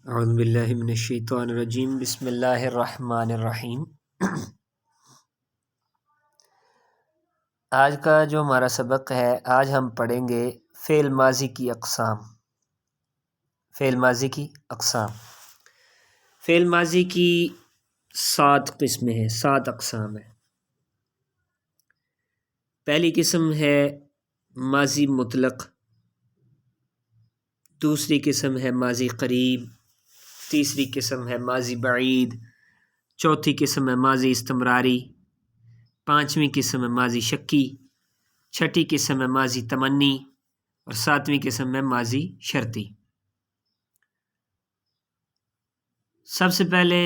اعوذ باللہ من الشیطان الرجیم بسم اللہ الرحمن الرحیم۔ آج کا جو ہمارا سبق ہے، آج ہم پڑھیں گے فعل ماضی کی اقسام۔ فعل ماضی کی اقسام، فعل ماضی کی 7 قسمیں ہیں، 7 اقسام ہیں۔ پہلی قسم ہے ماضی مطلق، دوسری قسم ہے ماضی قریب، تیسری قسم ہے ماضی بعید، چوتھی قسم ہے ماضی استمراری، پانچویں قسم ہے ماضی شکی، چھٹی قسم ہے ماضی تمنی اور ساتویں قسم ہے ماضی شرطی۔ سب سے پہلے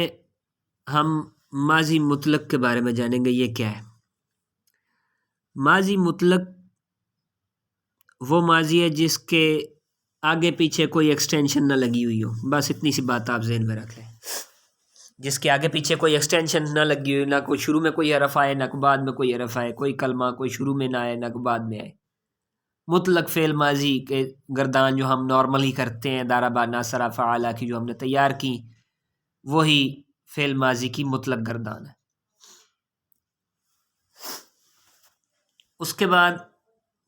ہم ماضی مطلق کے بارے میں جانیں گے، یہ کیا ہے۔ ماضی مطلق وہ ماضی ہے جس کے آگے پیچھے کوئی ایکسٹینشن نہ لگی ہوئی ہو، بس اتنی سی بات آپ ذہن میں رکھ لیں۔ جس کے آگے پیچھے کوئی ایکسٹینشن نہ لگی ہوئی، نہ کوئی شروع میں کوئی حرف آئے نہ بعد میں کوئی حرف آئے، کوئی کلمہ کوئی شروع میں نہ آئے نہ بعد میں آئے۔ مطلق فعل ماضی کے گردان جو ہم نارملی کرتے ہیں، ضرب، نصر، فعل کی جو ہم نے تیار کی، وہی فعل ماضی کی مطلق گردان ہے۔ اس کے بعد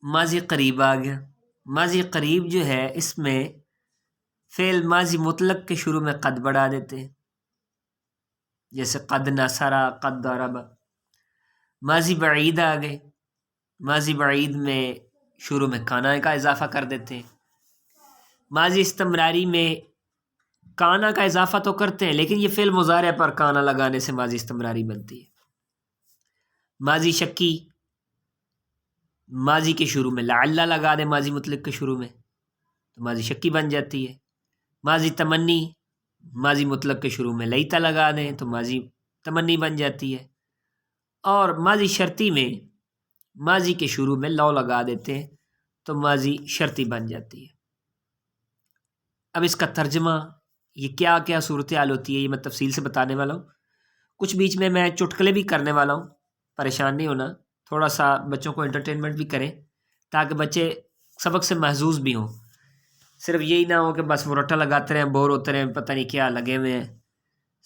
ماضی قریب آ گیا۔ ماضی قریب جو ہے، اس میں فعل ماضی مطلق کے شروع میں قد بڑھا دیتے ہیں، جیسے قد نصر، قد ضرب۔ ماضی بعید آ گئے، ماضی بعید میں شروع میں کانا کا اضافہ کر دیتے ہیں۔ ماضی استمراری میں کانا کا اضافہ تو کرتے ہیں، لیکن یہ فعل مضارع پر کانا لگانے سے ماضی استمراری بنتی ہے۔ ماضی شکی، ماضی کے شروع میں لعل لگا دیں، ماضی مطلق کے شروع میں، تو ماضی شکی بن جاتی ہے۔ ماضی تمنی، ماضی مطلق کے شروع میں لیتا لگا دیں تو ماضی تمنی بن جاتی ہے۔ اور ماضی شرطی میں ماضی کے شروع میں لو لگا دیتے ہیں تو ماضی شرطی بن جاتی ہے۔ اب اس کا ترجمہ، یہ کیا کیا صورتحال ہوتی ہے، یہ میں تفصیل سے بتانے والا ہوں۔ کچھ بیچ میں چٹکلے بھی کرنے والا ہوں، پریشان نہیں ہونا، تھوڑا سا بچوں کو انٹرٹینمنٹ بھی کریں تاکہ بچے سبق سے محظوظ بھی ہوں۔ صرف یہی نہ ہو کہ بس وہ رٹا لگاتے رہیں، بور ہوتے رہیں، پتہ نہیں کیا لگے ہوئے ہیں،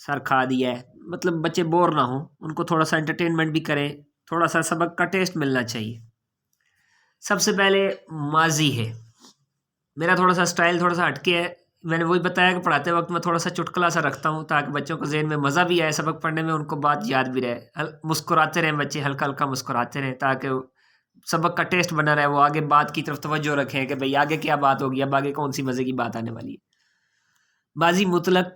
سر کھا دیا ہے، مطلب بچے بور نہ ہوں، ان کو تھوڑا سا انٹرٹینمنٹ بھی کریں، تھوڑا سا سبق کا ٹیسٹ ملنا چاہیے۔ سب سے پہلے ماضی ہے، میرا تھوڑا سا سٹائل تھوڑا سا ہٹکے ہے، میں نے وہی بتایا کہ پڑھاتے وقت میں تھوڑا سا چٹکلا سا رکھتا ہوں تاکہ بچوں کو ذہن میں مزہ بھی آئے، سبق پڑھنے میں ان کو بات یاد بھی رہے، مسکراتے رہیں بچے، ہلکا ہلکا مسکراتے رہیں تاکہ سبق کا ٹیسٹ بنا رہے، وہ آگے بات کی طرف توجہ رکھیں کہ بھئی آگے کیا بات ہوگی، اب آگے کون سی مزے کی بات آنے والی ہے۔ ماضی مطلق،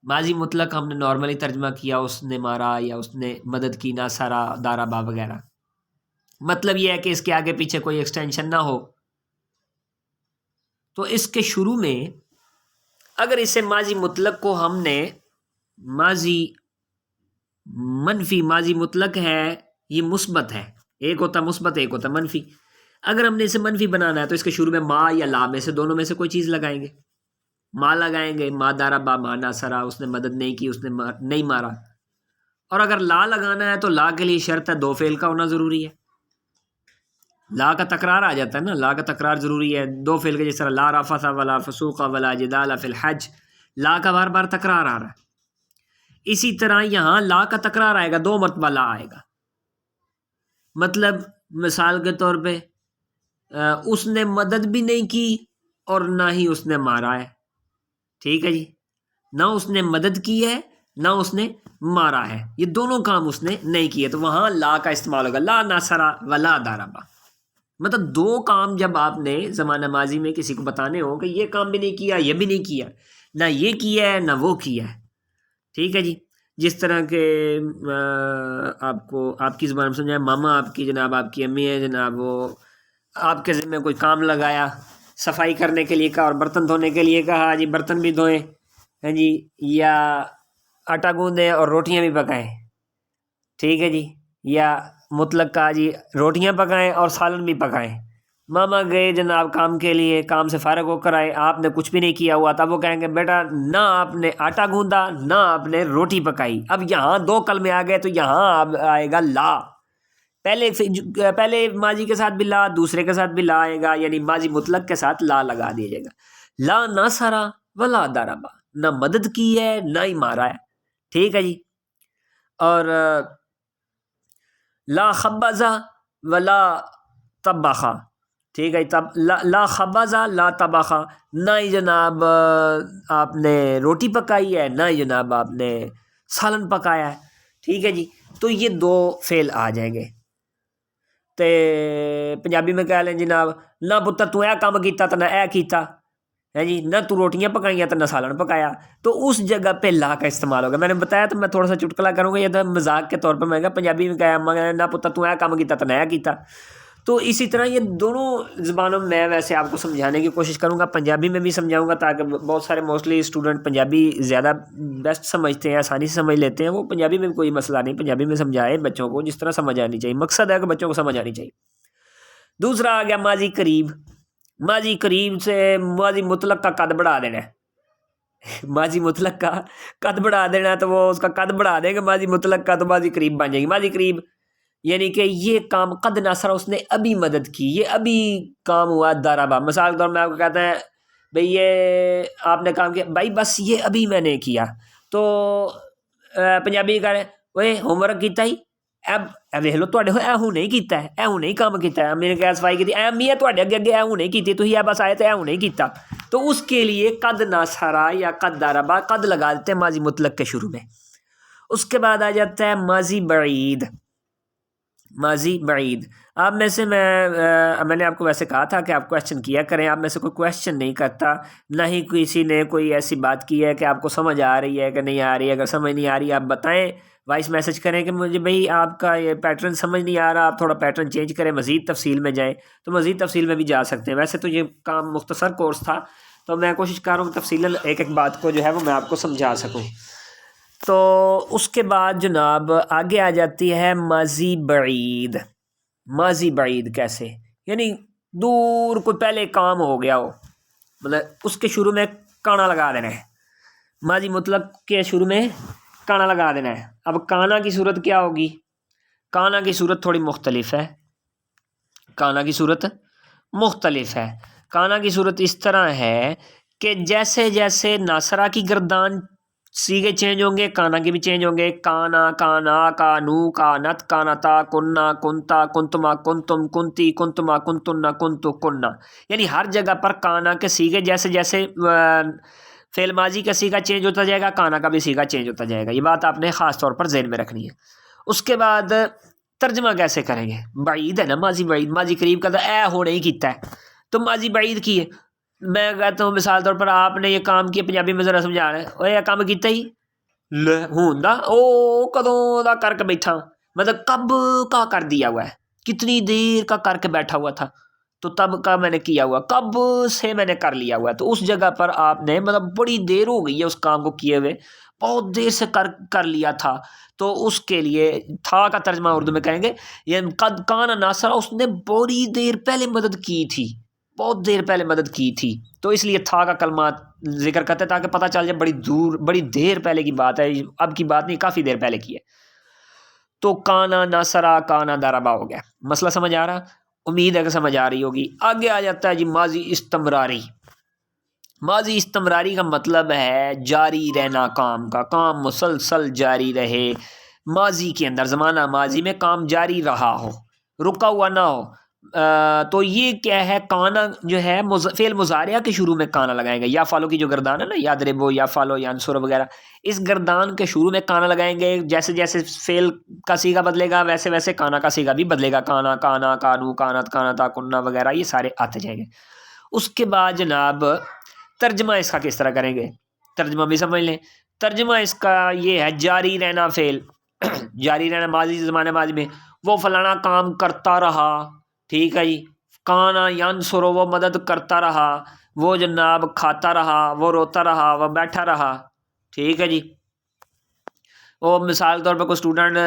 ماضی مطلق ہم نے نارملی ترجمہ کیا، اس نے مارا یا اس نے مدد کی، ناصرہ، ضربہ وغیرہ۔ مطلب یہ ہے کہ اس کے آگے پیچھے کوئی ایکسٹینشن نہ ہو، تو اس کے شروع میں اگر اسے ماضی مطلق کو ہم نے ماضی منفی، ماضی مطلق ہے یہ مثبت ہے، ایک ہوتا مثبت ایک ہوتا منفی، اگر ہم نے اسے منفی بنانا ہے تو اس کے شروع میں ما یا لا میں سے دونوں میں سے کوئی چیز لگائیں گے۔ ما لگائیں گے، ما ضربہ، ما نصرہ، اس نے مدد نہیں کی، اس نے نہیں مارا۔ اور اگر لا لگانا ہے تو لا کے لیے شرط ہے 2 فعل کا ہونا ضروری ہے۔ لا کا تکرار آ جاتا ہے نا، لا کا تکرار ضروری ہے، 2 فعل کے، جس طرح لا رفث ولا فسوق ولا جدال فی الحج، لا کا بار بار تکرار آ رہا ہے۔ اسی طرح یہاں لا کا تکرار آئے گا، 2 مرتبہ لا آئے گا۔ مطلب مثال کے طور پہ اس نے مدد بھی نہیں کی اور نہ ہی اس نے مارا ہے، ٹھیک ہے جی، نہ اس نے مدد کی ہے نہ اس نے مارا ہے، یہ دونوں کام اس نے نہیں کیے، تو وہاں لا کا استعمال ہوگا، لا نصر ولا ضرب۔ مطلب 2 کام جب آپ نے زمانہ ماضی میں کسی کو بتانے ہو کہ یہ کام بھی نہیں کیا یہ بھی نہیں کیا، نہ یہ کیا ہے نہ وہ کیا ہے، ٹھیک ہے جی۔ جس طرح کہ آپ کو آپ کی زبان میں سمجھایا، ماما آپ کی جناب، آپ کی امی ہے جناب، وہ آپ کے ذمہ کوئی کام لگایا، صفائی کرنے کے لیے کہا اور برتن دھونے کے لیے کہا، جی برتن بھی دھوئیں، ہاں جی، یا آٹا گوندیں اور روٹیاں بھی پکائیں، ٹھیک ہے جی، یا مطلق کہا جی روٹیاں پکائیں اور سالن بھی پکائیں۔ ماما گئے جناب کام کے لیے، کام سے فارغ ہو کر آئے، آپ نے کچھ بھی نہیں کیا ہوا، تب وہ کہیں گے بیٹا نہ آپ نے آٹا گوندا نہ آپ نے روٹی پکائی۔ اب یہاں 2 کلمے آ گئے تو یہاں اب آئے گا لا، پہلے ماضی کے ساتھ بھی لا، دوسرے کے ساتھ بھی لا آئے گا، یعنی ماضی مطلق کے ساتھ لا لگا دیا جائے گا۔ لا نصرہ، ولا ضربا، نہ مدد کی ہے نہ ہی مارا ہے، ٹھیک ہے جی. اور لا خبزا ولا طبخا، ٹھیک ہے. تب لا خبزا لا طبخا، نہ ہی جناب آپ نے روٹی پکائی ہے نہ ہی جناب آپ نے سالن پکایا ہے، ٹھیک ہے جی. تو یہ دو فعل آ جائیں گے. تے پنجابی میں کہہ لیں جناب نہ پتر تو اے کام کیتا تو نہ اے کیتا ہے جی، نہ تو روٹیاں پکائیاں تو نہ سالن پکایا. تو اس جگہ پہ لا کا استعمال ہوگا. میں نے بتایا تو میں تھوڑا سا چٹکلا کروں گا، یہ تو مذاق کے طور پر میں کہا پنجابی میں کہا نہ پتر تو اے کام کیتا تو نہ اے کیتا. تو اسی طرح یہ دونوں زبانوں میں ویسے آپ کو سمجھانے کی کوشش کروں گا، پنجابی میں بھی سمجھاؤں گا تاکہ بہت سارے موسٹلی اسٹوڈنٹ پنجابی زیادہ بیسٹ سمجھتے ہیں، آسانی سے سمجھ لیتے ہیں. وہ پنجابی میں بھی کوئی مسئلہ نہیں، پنجابی میں سمجھائے بچوں کو جس طرح سمجھ آنی چاہیے. مقصد ہے کہ بچوں کو سمجھ آنی چاہیے. دوسرا آ گیا ماضی قریب. ماضی قریب سے ماضی مطلق کا قد بڑھا دینا ہے. ماضی مطلق کا قد بڑھا دینا تو وہ اس کا قد بڑھا دیں گے ماضی مطلق کا، تو ماضی قریب بن جائے گی. ماضی قریب یعنی کہ یہ کام قد ناصرہ، اس نے ابھی مدد کی، یہ ابھی کام ہوا. ضربا مثال کے طور میں آپ کو کہتے ہیں بھئی یہ آپ نے کام کیا، بھائی بس یہ ابھی میں نے کیا. تو پنجابی کہہ رہے اوے ہوم ورک کیتا ہی، ویخ لو تے اے ہوں نہیں کیتا ہے، اے ہوں نہیں کام کیتا ہے، میرے گیس صفائی کی اے امی ہے تے اگے اگے اے ہوں نہیں کیتی، تھی اے بس آئے تو اے ہوں نہیں کیتا. تو اس کے لیے قد ناصرہ یا قد ضربا قد لگا دیتے ہیں ماضی مطلق کے شروع میں. اس کے بعد آ جاتا ہے ماضی بعید. ماضی بعید آپ میں سے میں نے آپ کو ویسے کہا تھا کہ آپ کویشچن کیا کریں، آپ میں سے کوئی کویشچن نہیں کرتا، نہ ہی کسی نے کوئی ایسی بات کی ہے کہ آپ کو سمجھ آ رہی ہے کہ نہیں آ رہی ہے. اگر سمجھ نہیں آ رہی آپ بتائیں، وائس میسج کریں کہ مجھے بھئی آپ کا یہ پیٹرن سمجھ نہیں آ رہا، آپ تھوڑا پیٹرن چینج کریں، مزید تفصیل میں جائیں. تو مزید تفصیل میں بھی جا سکتے ہیں. ویسے تو یہ کام مختصر کورس تھا، تو میں کوشش کر رہا ہوں تفصیلاً ایک ایک بات کو جو ہے وہ میں آپ کو سمجھا سکوں. تو اس کے بعد جناب آگے آ جاتی ہے ماضی بعید. ماضی بعید کیسے؟ یعنی دور کوئی پہلے کام ہو گیا ہو، مطلب اس کے شروع میں کانا لگا دینا ہے. ماضی مطلق کے شروع میں کانا لگا دینا ہے. اب کانا کی صورت کیا ہوگی؟ کانا کی صورت تھوڑی مختلف ہے. کانا کی صورت مختلف ہے. کانا کی صورت اس طرح ہے کہ جیسے جیسے ناصرہ کی گردان سیغے چینج ہوں گے، کانا کے بھی چینج ہوں گے. کانا، کانا، کانو، کانت، کانتا، کننا، کنتا، کنتما، کنتم، کنتی، کنتما، کنتنا، کنتو، کننا. یعنی ہر جگہ پر کانا کے سیغے جیسے جیسے فعل ماضی کا سیغہ چینج ہوتا جائے گا، کانا کا بھی سیغہ چینج ہوتا جائے گا. یہ بات آپ نے خاص طور پر ذہن میں رکھنی ہے. اس کے بعد ترجمہ کیسے کریں گے؟ بعید ہے نا ماضی بعید، ماضی قریب کا تو اے ہو نہیں کیتا ہے، تو ماضی بعید کی ہے. میں کہتا ہوں مثال طور پر آپ نے یہ کام کیا، پنجابی میں ذرا سمجھا رہے ہیں، اوے یہ کام کیتا ہی ہوں دا او کدوں دا کر کے بیٹھا، مطلب کب کا کر دیا ہوا ہے، کتنی دیر کا کر کے بیٹھا ہوا تھا، تو تب کا میں نے کیا ہوا، کب سے میں نے کر لیا ہوا ہے. تو اس جگہ پر آپ نے مطلب بڑی دیر ہو گئی ہے اس کام کو کیے ہوئے، بہت دیر سے کر لیا تھا. تو اس کے لیے تھا کا ترجمہ اردو میں کہیں گے یہ قد کان ناصرہ، اس نے بڑی دیر پہلے مدد کی تھی، بہت دیر پہلے مدد کی تھی. تو اس لیے تھا کا کلمات ذکر کرتے تاکہ پتہ چل جائے بڑی دیر پہلے کی بات ہے، اب کی بات نہیں، کافی دیر پہلے کی ہے. تو کانا ناصرہ، کانا ضربا ہو گیا. مسئلہ سمجھ آ رہا؟ امید ہے کہ سمجھ آ رہی ہوگی. آگے آ جاتا ہے جی ماضی استمراری. ماضی استمراری کا مطلب ہے جاری رہنا کام کا، کام مسلسل جاری رہے. ماضی کے اندر زمانہ ماضی میں کام جاری رہا ہو، رکا ہوا نہ ہو. تو یہ کیا ہے؟ کانا جو ہے فعل مضارعہ کے شروع میں کانا لگائیں گے. یا فالو کی جو گردان ہے نا، یاد ربو، یا فالو، یا انصر وغیرہ، اس گردان کے شروع میں کانا لگائیں گے. جیسے جیسے فعل کا صیغہ بدلے گا ویسے ویسے کانا کا صیغہ بھی بدلے گا. کانا، کانا، کانو، کانت، کانتا، کننا وغیرہ یہ سارے آتے جائیں گے. اس کے بعد جناب ترجمہ اس کا کس طرح کریں گے؟ ترجمہ بھی سمجھ لیں. ترجمہ اس کا یہ ہے جاری رہنا فعل جاری رہنا ماضی زمانے ماضی میں، وہ فلانا کام کرتا رہا، ٹھیک ہے جی. کانا ینصر، وہ مدد کرتا رہا، وہ جناب کھاتا رہا، وہ روتا رہا، وہ بیٹھا رہا، ٹھیک ہے جی. وہ مثال طور پہ کوئی اسٹوڈنٹ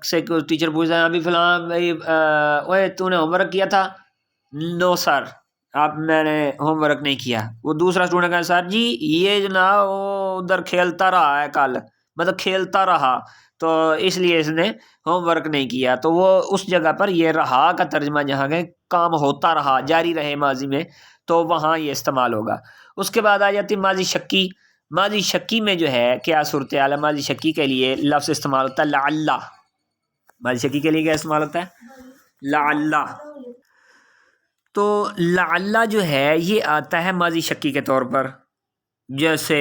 سے کوئی ٹیچر پوچھتا ہے ابھی فلاں بھائی اوے تو نے ہوم ورک کیا تھا؟ نو سر، اب میں نے ہوم ورک نہیں کیا. وہ دوسرا اسٹوڈنٹ کہا سر جی یہ جناب وہ ادھر کھیلتا رہا ہے کل، مطلب کھیلتا رہا، تو اس لیے اس نے ہوم ورک نہیں کیا. تو وہ اس جگہ پر یہ رہا کا ترجمہ جہاں گئے کام ہوتا رہا، جاری رہے ماضی میں، تو وہاں یہ استعمال ہوگا. اس کے بعد آ جاتی ماضی شکی. ماضی شکی میں جو ہے کیا صورتحال ہے؟ ماضی شکی کے لیے لفظ استعمال ہوتا ہے لعل. ماضی شکی کے لیے کیا استعمال ہوتا ہے؟ لعل. تو لعل جو ہے یہ آتا ہے ماضی شکی کے طور پر، جیسے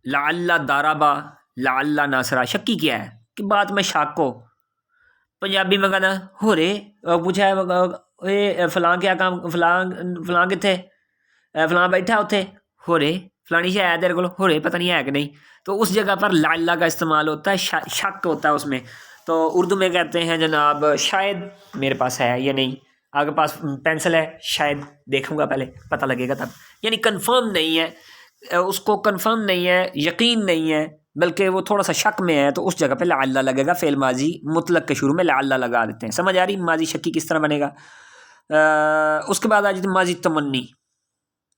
لعل ضربا، لعل ناصرا. شکی کیا ہے کہ بات میں شک ہو. پنجابی میں کہنا ہو رے، پوچھا ہے فلاں کیا کام، فلاں کتنے، فلاں بیٹھا اتنے، ہو رے فلانی شے ہے تیرے کو، ہو رے پتہ نہیں ہے کہ نہیں. تو اس جگہ پر لعل کا استعمال ہوتا ہے، شک ہوتا ہے اس میں. تو اردو میں کہتے ہیں جناب شاید میرے پاس ہے یا نہیں. آپ کے پاس پینسل ہے؟ شاید دیکھوں گا پہلے پتہ لگے گا تب. یعنی کنفرم نہیں ہے، اس کو کنفرم نہیں ہے، یقین نہیں ہے، بلکہ وہ تھوڑا سا شک میں ہے، تو اس جگہ پہ لعل لگے گا. فعل ماضی مطلق کے شروع میں لعل لگا دیتے ہیں. سمجھ آ رہی ماضی شکی کس طرح بنے گا؟ اس کے بعد آ جاتی ماضی تمنی.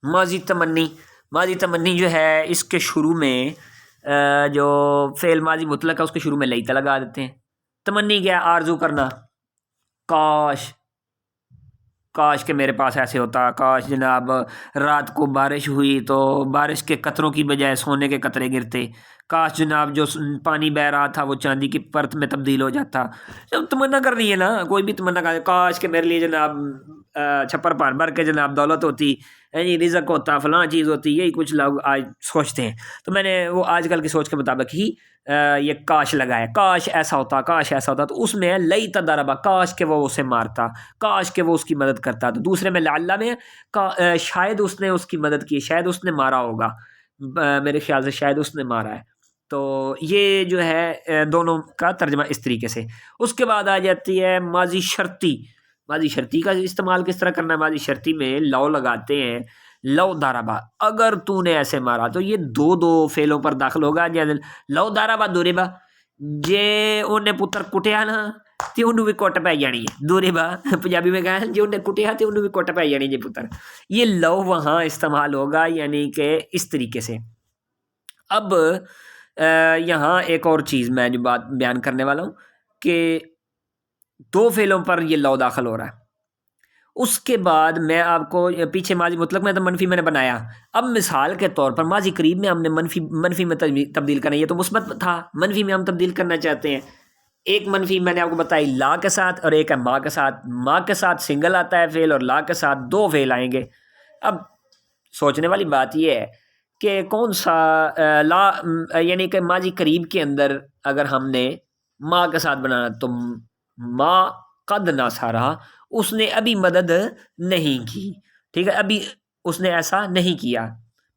ماضی تمنی، ماضی تمنی جو ہے اس کے شروع میں جو فعل ماضی مطلق ہے اس کے شروع میں لیتا لگا دیتے ہیں. تمنی کیا؟ آرزو کرنا. کاش، کاش کہ میرے پاس ایسے ہوتا، کاش جناب رات کو بارش ہوئی تو بارش کے قطروں کی بجائے سونے کے قطرے گرتے، کاش جناب جو پانی بہہ رہا تھا وہ چاندی کی پرت میں تبدیل ہو جاتا. جب تمنا کرنی ہے نا، کوئی بھی تمنا کر، کاش کہ میرے لیے جناب چھپر پان بھر کے جناب دولت ہوتی، رزق ہوتا، فلاں چیز ہوتی. یہی کچھ لوگ آج سوچتے ہیں. تو میں نے وہ آج کل کی سوچ کے مطابق ہی یہ کاش لگایا. کاش ایسا ہوتا، کاش ایسا ہوتا. تو اس میں لیت ضربا، کاش کہ وہ اسے مارتا، کاش کہ وہ اس کی مدد کرتا. تو دوسرے میں لعل میں شاید اس نے اس کی مدد کی، شاید اس نے مارا ہوگا، میرے خیال سے شاید اس نے مارا ہے. تو یہ جو ہے دونوں کا ترجمہ اس طریقے سے. اس کے بعد آ جاتی ہے ماضی شرطی. ماضی شرطی کا استعمال کس طرح کرنا ہے؟ ماضی شرطی میں لو لگاتے ہیں. لو ضربا، اگر تو نے ایسے مارا. تو یہ دو فعلوں پر داخل ہوگا. لو ضربا ضربا، جے انہیں پتر کٹیا نا تے انہوں بھی کٹ پی جانی ہے. ضربا پنجابی میں کہا جی انہیں کٹیا تے انہوں بھی کٹ پی جانی جی پتر. یہ لو وہاں استعمال ہوگا، یعنی کہ اس طریقے سے. اب یہاں ایک اور چیز میں جو بات بیان کرنے والا ہوں کہ دو فعلوں پر یہ لو داخل ہو رہا ہے. اس کے بعد میں آپ کو پیچھے ماضی مطلق میں تو منفی میں نے بنایا. اب مثال کے طور پر ماضی قریب میں ہم نے منفی میں تبدیل کرنا ہے. یہ تو مثبت تھا، منفی میں ہم تبدیل کرنا چاہتے ہیں. ایک منفی میں نے آپ کو بتائی لا کے ساتھ، اور ایک ہے ماں کے ساتھ. ماں کے ساتھ سنگل آتا ہے فعل، اور لا کے ساتھ دو فعل آئیں گے. اب سوچنے والی بات یہ ہے کہ کون سا لا، یعنی کہ ماضی قریب کے اندر اگر ہم نے ماں کے ساتھ بنانا تو ماں قد ناصرہ، اس نے ابھی مدد نہیں کی. ٹھیک ہے، ابھی اس نے ایسا نہیں کیا.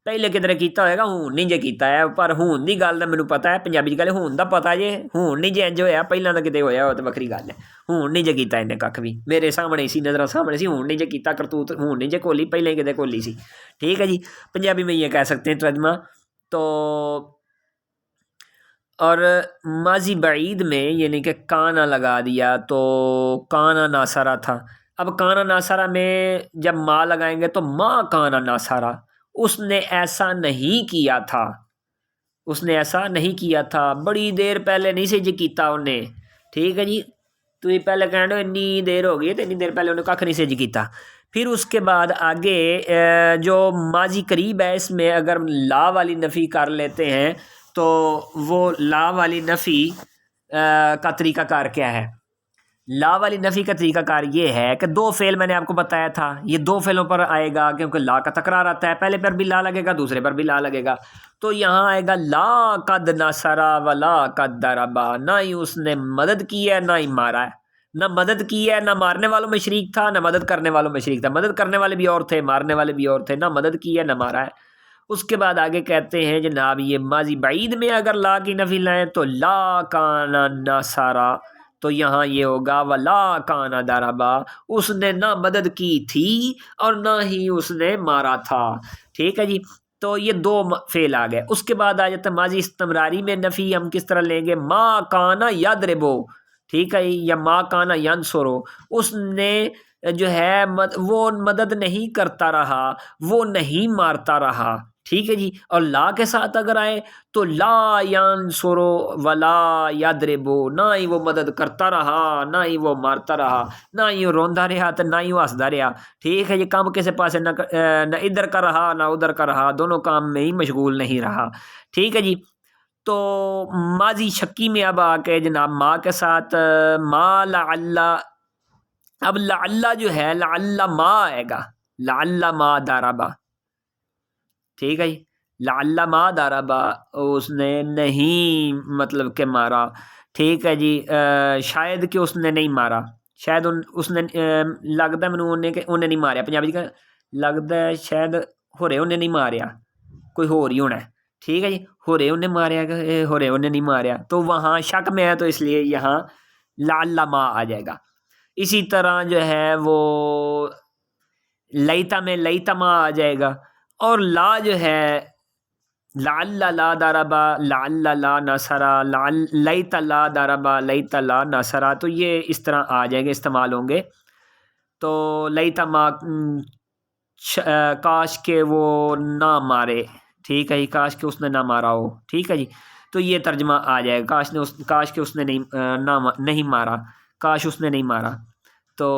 پہلے کدھر کیتا ہوئے گا؟ ہون نہیں جے کیتا ہے. پر ہون دی گل دا مینوں پتا ہے، پنجابی گل ہون دا پتا جے، ہون نہیں جے انج ہویا، پہلاں دا کتے ہویا ہو تے وکری گل ہے. ہون نہیں جے کیتا انہیں ککھ بھی، میرے سامنے سی، نظراں سامنے سی. ہون نہیں جے کیتا کرتوت، ہون نہیں جے کھولی، پہلے ہی کتے کھولی سی. ٹھیک ہے جی، پنجابی میں یہ کہہ سکتے ہیں ترجمہ. تو اور ماضی بعید میں یعنی کہ کانا لگا دیا تو کانا ناصرہ تھا. اب کانا ناصرہ میں جب ماں لگائیں گے تو ماں کانا ناصرہ، اس نے ایسا نہیں کیا تھا، اس نے ایسا نہیں کیا تھا، بڑی دیر پہلے نہیں سے جی کیتا انہیں. ٹھیک ہے جی، تو یہ پہلے کہنا اتنی دیر ہو گئی تو اتنی دیر پہلے انہیں ککھ نہیں سے جی کیتا. پھر اس کے بعد آگے جو ماضی قریب ہے اس میں اگر لا والی نفی کر لیتے ہیں تو وہ لا والی نفی کا طریقہ کار کیا ہے؟ لا والی نفی کا طریقہ کار یہ ہے کہ دو فعل میں نے آپ کو بتایا تھا، یہ دو فعلوں پر آئے گا کیونکہ لا کا تکرار آتا ہے. پہلے پر بھی لا لگے گا، دوسرے پر بھی لا لگے گا. تو یہاں آئے گا لا قد نصرا ولا قد ضربا، نہ ہی اس نے مدد کی ہے نہ ہی مارا ہے. نہ مدد کی ہے، نہ مارنے والوں میں شریک تھا، نہ مدد کرنے والوں میں شریک تھا. مدد کرنے والے بھی اور تھے، مارنے والے بھی اور تھے. نہ مدد کی ہے نہ مارا ہے. اس کے بعد آگے کہتے ہیں جناب یہ ماضی بعید میں اگر لا کی نفی لائیں تو لا کانا ناصرا، تو یہاں یہ ہوگا ولا کانا ضربا، اس نے نہ مدد کی تھی اور نہ ہی اس نے مارا تھا. ٹھیک ہے جی، تو یہ دو فعل آ گئے. اس کے بعد آ جاتا ہے ماضی استمراری میں نفی ہم کس طرح لیں گے؟ ما کانا یضربو. ٹھیک ہے، یا ما کانا ینصرو، اس نے جو ہے وہ مدد نہیں کرتا رہا، وہ نہیں مارتا رہا. ٹھیک ہے جی. اور لا کے ساتھ اگر آئے تو لا ینصرو ولا یضربو، نہ ہی وہ مدد کرتا رہا نہ ہی وہ مارتا رہا، نہ ہی وہ روندا رہا تو نہ ہی وہ ہنسدا رہا. ٹھیک ہے جی. کام کسی پاسے نہ ادھر کا رہا نہ ادھر کا رہا، دونوں کام میں ہی مشغول نہیں رہا. ٹھیک ہے جی. تو ماضی شکی میں اب آ کے جناب ما کے ساتھ ما لعل، اب لعل جو ہے لعل ما آئے گا، لعل ما ضربا. ٹھیک ہے جی. لعل ما ضربا، اس نے نہیں مطلب کہ مارا. ٹھیک ہے جی. شاید کہ اس نے نہیں مارا، شاید اس نے لگتا ہے مینوں انہیں نہیں ماریا. پنجابی کا لگتا ہے شاید ہورے انہیں نہیں ماریا، کوئی ہور ہی ہونا ہے. ٹھیک ہے جی. ہورے انہیں ماریا کہ ہورے انہیں نہیں ماریا، تو وہاں شک میں ہے تو اس لیے یہاں لعل ما آ جائے گا. اسی طرح جو ہے وہ لیتا میں لیتا ما آ جائے گا. اور لا جو ہے لعل لا ضربا لعل لا نصرا لیت لا ضربا لیت لا نصرا، تو یہ اس طرح آ جائیں گے، استعمال ہوں گے. تو لیتا ما کاش کہ وہ نہ مارے. ٹھیک ہے جی. کاش کہ اس نے نہ مارا ہو. ٹھیک ہے جی. تو یہ ترجمہ آ جائے گا، کاش کہ اس نے نہیں مارا، کاش اس نے نہیں مارا. تو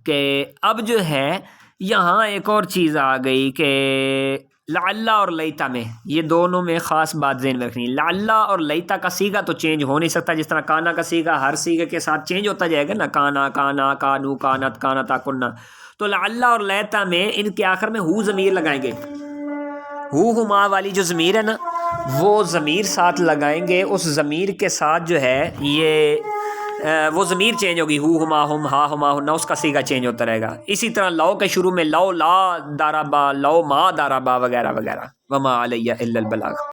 کہ اب جو ہے یہاں ایک اور چیز آ گئی کہ لعل اور لیتا میں، یہ دونوں میں خاص بات ذہن میں رکھنی ہے. لعل اور لیتا کا سیگا تو چینج ہو نہیں سکتا، جس طرح کانا کا سیگا ہر سیگے کے ساتھ چینج ہوتا جائے گا نا، کانا کانا کانو کانت کانتا کننا. تو لعل اور لیتا میں ان کے آخر میں ہو ضمیر لگائیں گے. ہما والی جو ضمیر ہے نا وہ ضمیر ساتھ لگائیں گے. اس ضمیر کے ساتھ جو ہے یہ وہ ضمیر چینج ہوگی، ہما ہم ہا ہما ہن، اس کا سیگا چینج ہوتا رہے گا. اسی طرح لو کے شروع میں لو لا ضربا، لو ما ضربا وغیرہ وغیرہ. وما علیہ الا البلاغ.